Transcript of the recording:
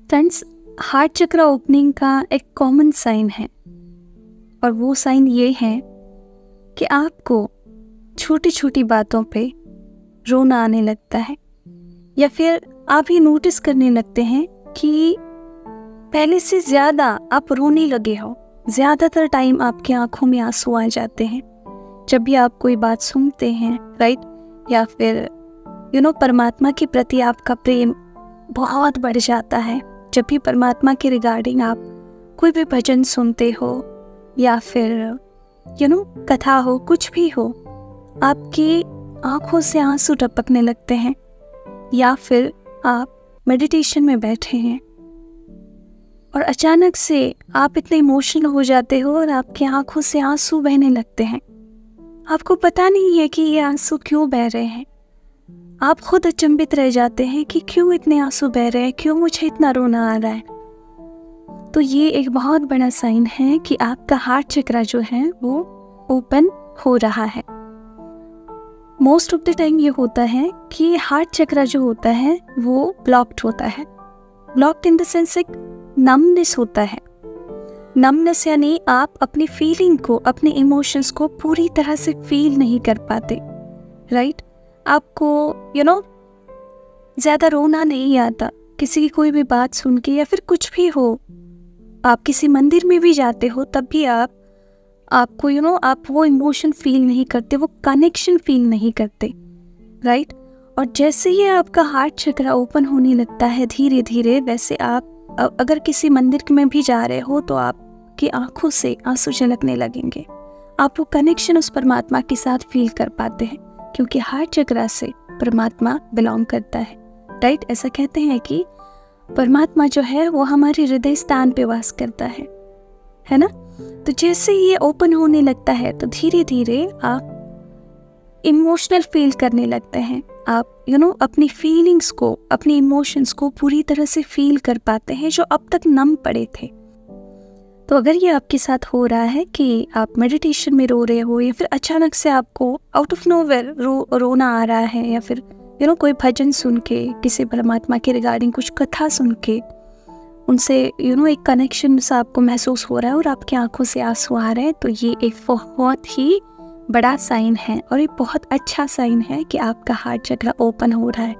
Friends, heart चक्र opening का एक कॉमन साइन है और वो साइन ये है कि आपको छोटी छोटी बातों पे रोना आने लगता है या फिर आप ये नोटिस करने लगते हैं कि पहले से ज़्यादा आप रोने लगे हो। ज़्यादातर टाइम आपकी आंखों में आंसू आ जाते हैं जब भी आप कोई बात सुनते हैं, राइट? या फिर परमात्मा के प्रति आपका प्रेम बहुत बढ़ जाता है जब भी परमात्मा के रिगार्डिंग आप कोई भी भजन सुनते हो या फिर कथा हो, कुछ भी हो, आपकी आंखों से आंसू टपकने लगते हैं। या फिर आप मेडिटेशन में बैठे हैं और अचानक से आप इतने इमोशनल हो जाते हो और आपकी आंखों से आंसू बहने लगते हैं। आपको पता नहीं है कि ये आंसू क्यों बह रहे हैं। आप खुद अचंभित रह जाते हैं कि क्यों इतने आंसू बह रहे हैं, क्यों मुझे इतना रोना आ रहा है। तो ये एक बहुत बड़ा साइन है कि आपका हार्ट चक्र जो है वो ओपन हो रहा है। मोस्ट ऑफ द टाइम ये होता है कि हार्ट चक्र जो होता है वो ब्लॉक्ड होता है। ब्लॉक्ड इन द सेंस एक नमनेस होता है। नमनेस यानी आप अपनी फीलिंग को, अपने इमोशंस को पूरी तरह से फील नहीं कर पाते, राइट? आपको ज़्यादा रोना नहीं आता किसी की कोई भी बात सुन के, या फिर कुछ भी हो, आप किसी मंदिर में भी जाते हो तब भी आपको आप वो इमोशन फील नहीं करते, वो कनेक्शन फील नहीं करते, राइट? और जैसे ही आपका हार्ट चक्र ओपन होने लगता है धीरे धीरे, वैसे आप अगर किसी मंदिर में भी जा रहे हो तो आपकी आंखों से आंसू झलकने लगेंगे। आप वो कनेक्शन उस परमात्मा के साथ फील कर पाते हैं क्योंकि हार्ट चक्र से परमात्मा बिलोंग करता है, राइट? ऐसा कहते हैं कि परमात्मा जो है वो हमारे हृदय स्थान पे वास करता है ना? तो जैसे ही ये ओपन होने लगता है तो धीरे धीरे आप इमोशनल फील करने लगते हैं। आप अपनी फीलिंग्स को, अपनी इमोशंस को पूरी तरह से फील कर पाते हैं जो अब तक नम पड़े थे। तो अगर ये आपके साथ हो रहा है कि आप मेडिटेशन में रो रहे हो या फिर अचानक से आपको आउट ऑफ नोवेयर रोना आ रहा है, या फिर कोई भजन सुन के, किसी परमात्मा के रिगार्डिंग कुछ कथा सुन के उनसे एक कनेक्शन सा आपको महसूस हो रहा है और आपकी आंखों से आंसू आ रहे हैं, तो ये एक बहुत ही बड़ा साइन है और ये बहुत अच्छा साइन है कि आपका हार्ट चक्र ओपन हो रहा है।